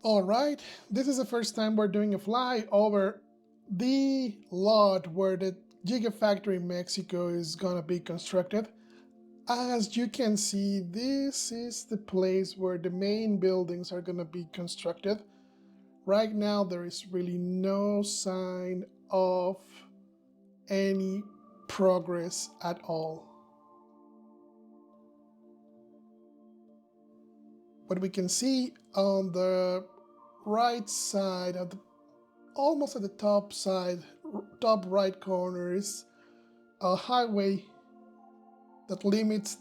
All right, this is the first time we're doing a fly over the lot where the Gigafactory Mexico is gonna be constructed. As you can see, this is the place where the main buildings are gonna be constructed. Right now, there is really no sign of any progress at all. What we can see on the right side of the almost at the top side, top right corner is a highway that limits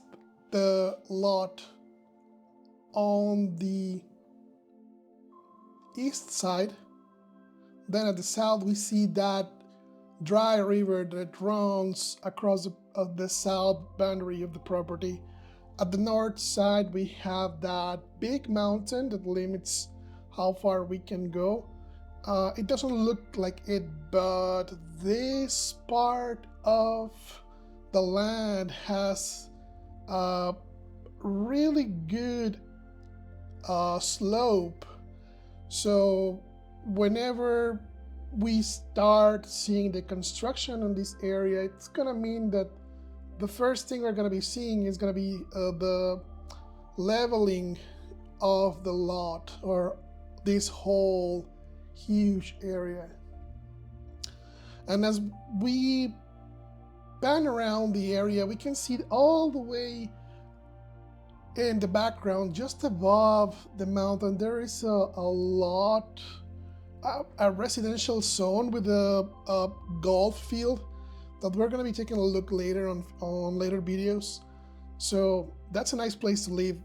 the lot on the east side. Then at the south, we see that dry river that runs across the south boundary of the property. At the north side, we have that big mountain that limits how far we can go. It doesn't look like it, but this part of the land has a really good slope. So whenever we start seeing the construction in this area, it's gonna mean that the first thing we're gonna be seeing is gonna be the leveling of the lot or this whole huge area. And as we pan around the area, we can see all the way in the background, just above the mountain, there is a residential zone with a golf field that we're going to be taking a look later on later videos. So that's a nice place to live,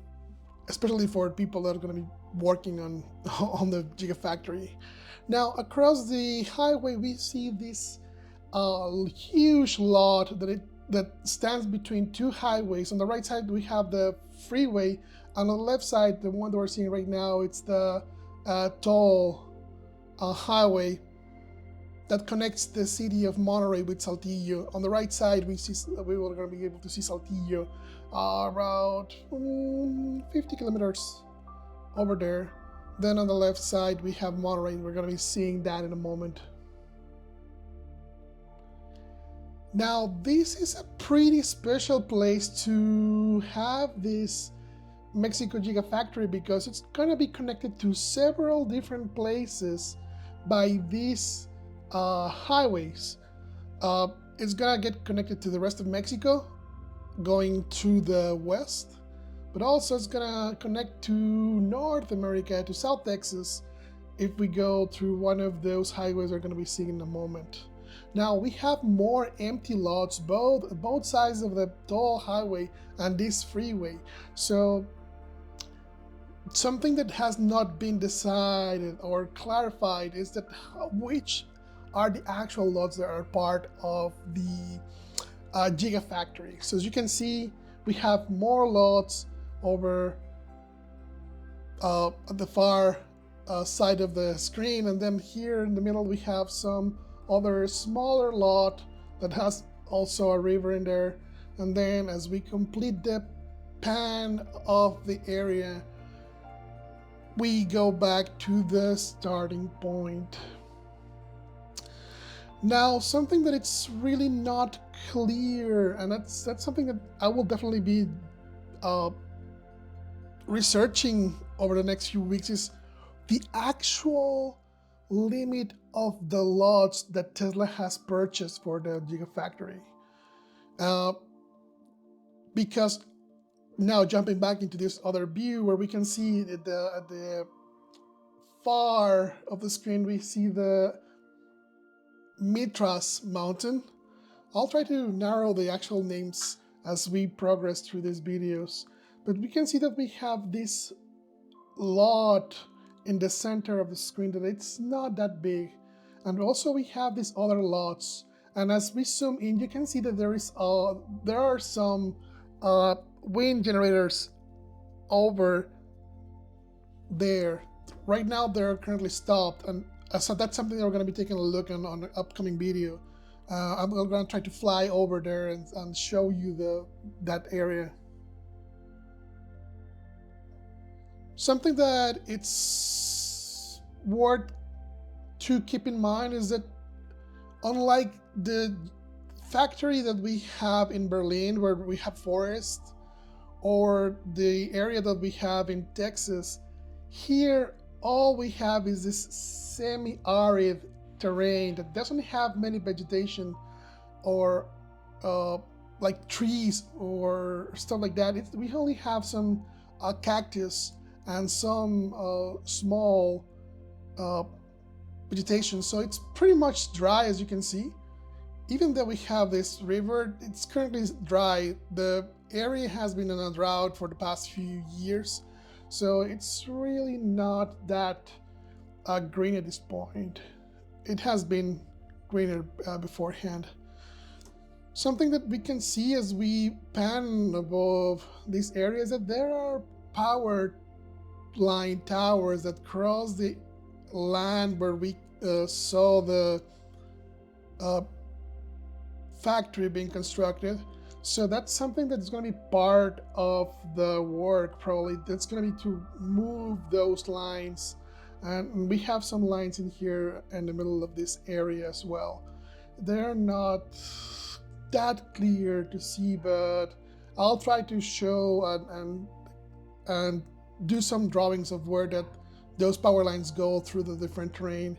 especially for people that are going to be working on on the Gigafactory. Now across the highway we see this huge lot that stands between two highways. On the right side we have the freeway, on the left side, the one that we're seeing right now, it's the toll highway that connects the city of Monterrey with Saltillo. On the right side, we are going to be able to see Saltillo about 50 kilometers over there. Then on the left side, we have Monterrey. We're going to be seeing that in a moment. Now, this is a pretty special place to have this Mexico Gigafactory because it's going to be connected to several different places by these highways. It's gonna get connected to the rest of Mexico, going to the west, but also it's gonna connect to North America, to South Texas, if we go through one of those highways we're gonna be seeing in a moment. Now we have more empty lots, both sides of the toll highway and this freeway. So something that has not been decided or clarified is that which are the actual lots that are part of the Gigafactory. So as you can see, we have more lots over at the far side of the screen, and then here in the middle we have some other smaller lot that has also a river in there. And then as we complete the pan of the area, we go back to the starting point. Now, something that it's really not clear, and that's something that I will definitely be researching over the next few weeks, is the actual limit of the lots that Tesla has purchased for the Gigafactory. Because now jumping back into this other view where we can see at the far of the screen, we see the Mitras mountain. I'll try to narrow the actual names as we progress through these videos, but we can see that we have this lot in the center of the screen that it's not that big, and also we have these other lots, and as we zoom in you can see that there are some wind generators over there. Right now they're currently stopped, and so that's something that we're going to be taking a look on an upcoming video. I'm going to try to fly over there and show you that area. Something that it's worth to keep in mind is that unlike the factory that we have in Berlin, where we have forest, or the area that we have in Texas, here all we have is this semi-arid terrain that doesn't have many vegetation or like trees or stuff like that. We only have some cactus and some small vegetation, so it's pretty much dry, as you can see. Even though we have this river, it's currently dry. The area has been in a drought for the past few years, so it's really not that green at this point. It has been greener beforehand. Something that we can see as we pan above these areas, that there are power line towers that cross the land where we saw the factory being constructed. So that's something that's going to be part of the work, probably. That's going to be to move those lines. And we have some lines in here in the middle of this area as well. They're not that clear to see, but I'll try to show and do some drawings of where those power lines go through the different terrain.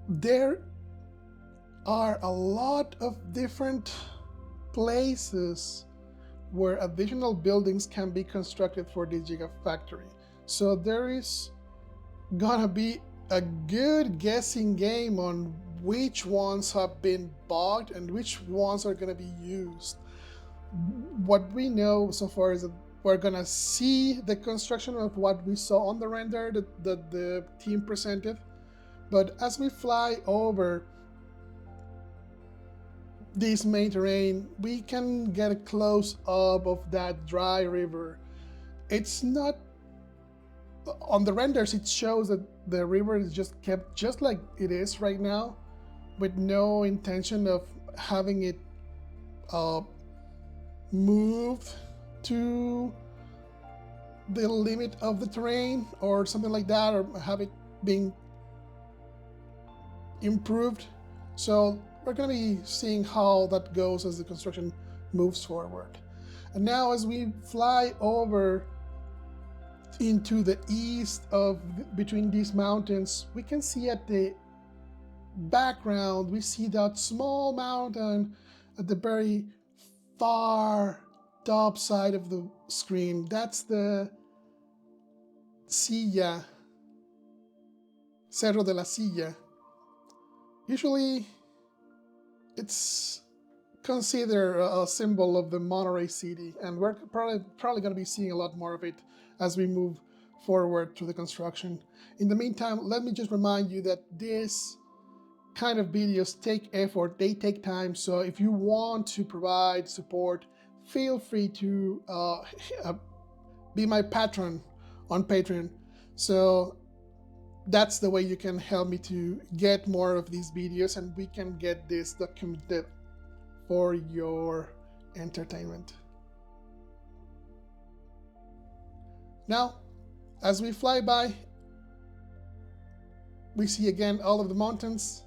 There are a lot of different places where additional buildings can be constructed for this Gigafactory. So there is gonna be a good guessing game on which ones have been bought and which ones are gonna be used. What we know so far is that we're gonna see the construction of what we saw on the render that the team presented, but as we fly over this main terrain, we can get a close-up of that dry river. It's not, on the renders it shows that the river is just kept just like it is right now, with no intention of having it moved to the limit of the terrain or something like that, or have it being improved. So we're going to be seeing how that goes as the construction moves forward. And now as we fly over into the east of between these mountains, we can see at the background, we see that small mountain at the very far top side of the screen. That's the Silla, Cerro de la Silla. Usually it's considered a symbol of the Monterey city, and we're probably going to be seeing a lot more of it as we move forward to the construction. In the meantime, let me just remind you that this kind of videos take effort, they take time, so if you want to provide support, feel free to be my patron on Patreon. So that's the way you can help me to get more of these videos, and we can get this documented for your entertainment. Now, as we fly by, we see again all of the mountains,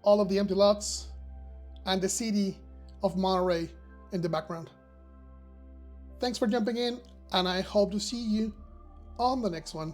all of the empty lots, and the city of Monterey in the background. Thanks for jumping in, and I hope to see you on the next one.